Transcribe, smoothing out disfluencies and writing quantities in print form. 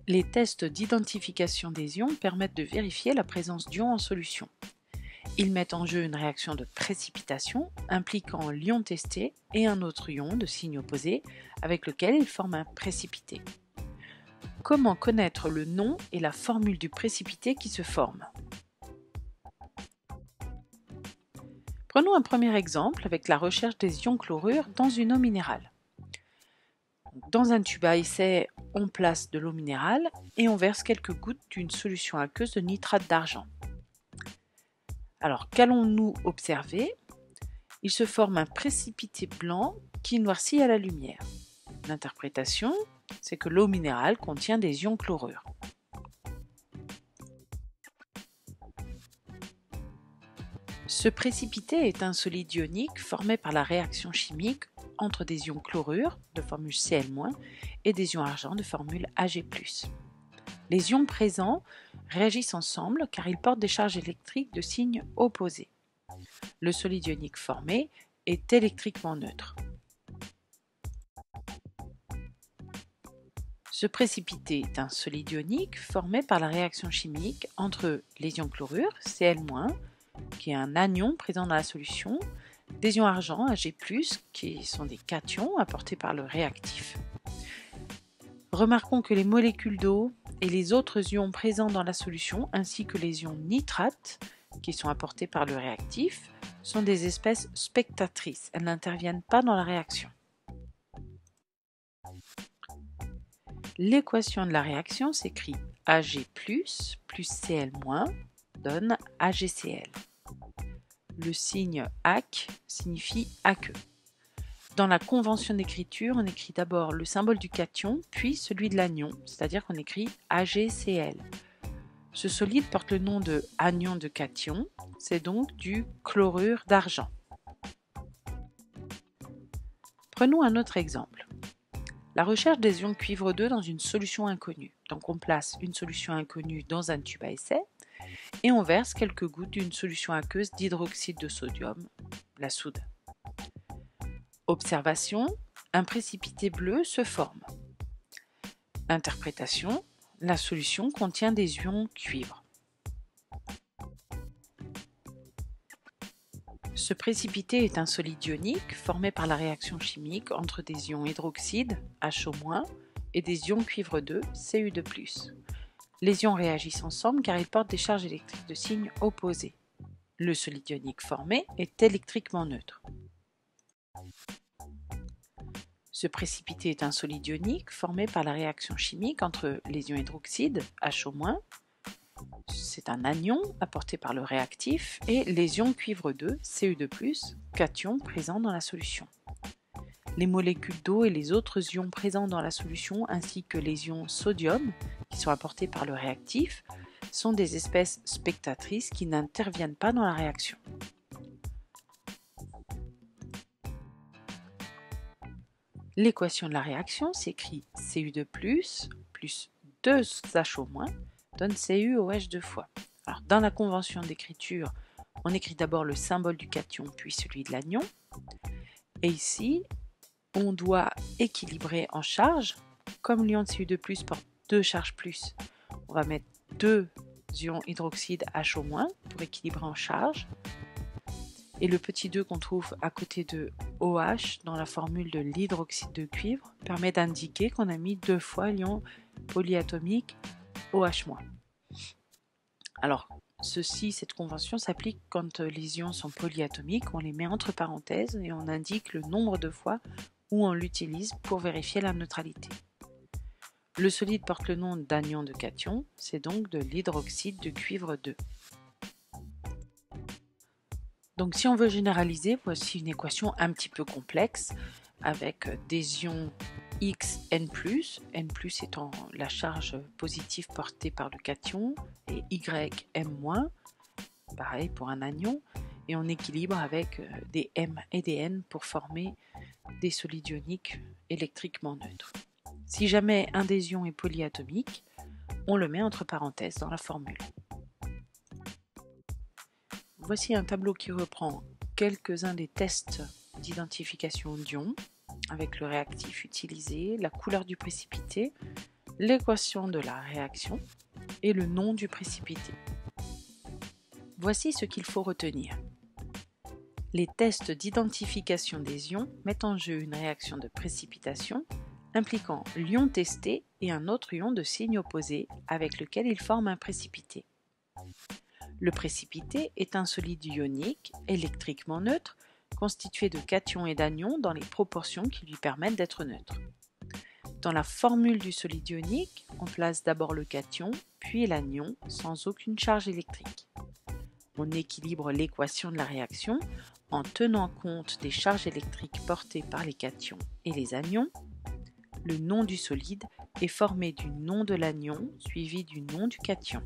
Les tests d'identification des ions permettent de vérifier la présence d'ions en solution. Ils mettent en jeu une réaction de précipitation impliquant l'ion testé et un autre ion de signe opposé avec lequel ils forment un précipité. Comment connaître le nom et la formule du précipité qui se forme? Prenons un premier exemple avec la recherche des ions chlorure dans une eau minérale. Dans un tube à essai, on place de l'eau minérale et on verse quelques gouttes d'une solution aqueuse de nitrate d'argent. Alors, qu'allons-nous observer? Il se forme un précipité blanc qui noircit à la lumière. L'interprétation, c'est que l'eau minérale contient des ions chlorure. Ce précipité est un solide ionique formé par la réaction chimique entre des ions chlorure de formule Cl- et des ions argent de formule Ag+. Les ions présents réagissent ensemble car ils portent des charges électriques de signe opposé. Le solide ionique formé est électriquement neutre. Ce précipité est un solide ionique formé par la réaction chimique entre les ions chlorure, Cl-, qui est un anion présent dans la solution, des ions argent, Ag+, qui sont des cations apportés par le réactif. Remarquons que les molécules d'eau et les autres ions présents dans la solution, ainsi que les ions nitrates, qui sont apportés par le réactif, sont des espèces spectatrices. Elles n'interviennent pas dans la réaction. L'équation de la réaction s'écrit Ag+, plus Cl- donne AgCl. Le signe AC signifie aqueux. Dans la convention d'écriture, on écrit d'abord le symbole du cation, puis celui de l'anion, c'est-à-dire qu'on écrit AgCl. Ce solide porte le nom de anion de cation, c'est donc du chlorure d'argent. Prenons un autre exemple. La recherche des ions cuivre 2 dans une solution inconnue. Donc on place une solution inconnue dans un tube à essai et on verse quelques gouttes d'une solution aqueuse d'hydroxyde de sodium, la soude. Observation, un précipité bleu se forme. Interprétation, la solution contient des ions cuivre. Ce précipité est un solide ionique formé par la réaction chimique entre des ions hydroxyde, HO-, et des ions cuivre 2, Cu2+. Les ions réagissent ensemble car ils portent des charges électriques de signe opposé. Le solide ionique formé est électriquement neutre. Ce précipité est un solide ionique formé par la réaction chimique entre les ions hydroxyde, HO-, c'est un anion apporté par le réactif, et les ions cuivre 2, Cu2+, cations présents dans la solution. Les molécules d'eau et les autres ions présents dans la solution, ainsi que les ions sodium, qui sont apportés par le réactif, sont des espèces spectatrices qui n'interviennent pas dans la réaction. L'équation de la réaction s'écrit Cu2+, plus 2HO- donne CuOH 2 fois. Alors, dans la convention d'écriture, on écrit d'abord le symbole du cation puis celui de l'anion. Et ici, on doit équilibrer en charge. Comme l'ion de Cu2+ porte 2 charges plus, on va mettre 2 ions hydroxyde HO- pour équilibrer en charge. Et le petit 2 qu'on trouve à côté de OH dans la formule de l'hydroxyde de cuivre permet d'indiquer qu'on a mis 2 fois l'ion polyatomique OH-. Alors, cette convention s'applique quand les ions sont polyatomiques, on les met entre parenthèses et on indique le nombre de fois où on l'utilise pour vérifier la neutralité. Le solide porte le nom d'anion de cation, c'est donc de l'hydroxyde de cuivre 2. Donc si on veut généraliser, voici une équation un petit peu complexe avec des ions X N+, N+ étant la charge positive portée par le cation, et Y M-, pareil pour un anion, et on équilibre avec des M et des N pour former des solides ioniques électriquement neutres. Si jamais un des ions est polyatomique, on le met entre parenthèses dans la formule. Voici un tableau qui reprend quelques-uns des tests d'identification d'ions avec le réactif utilisé, la couleur du précipité, l'équation de la réaction et le nom du précipité. Voici ce qu'il faut retenir. Les tests d'identification des ions mettent en jeu une réaction de précipitation impliquant l'ion testé et un autre ion de signe opposé avec lequel il forme un précipité. Le précipité est un solide ionique, électriquement neutre, constitué de cations et d'anions dans les proportions qui lui permettent d'être neutre. Dans la formule du solide ionique, on place d'abord le cation, puis l'anion, sans aucune charge électrique. On équilibre l'équation de la réaction en tenant compte des charges électriques portées par les cations et les anions. Le nom du solide est formé du nom de l'anion suivi du nom du cation.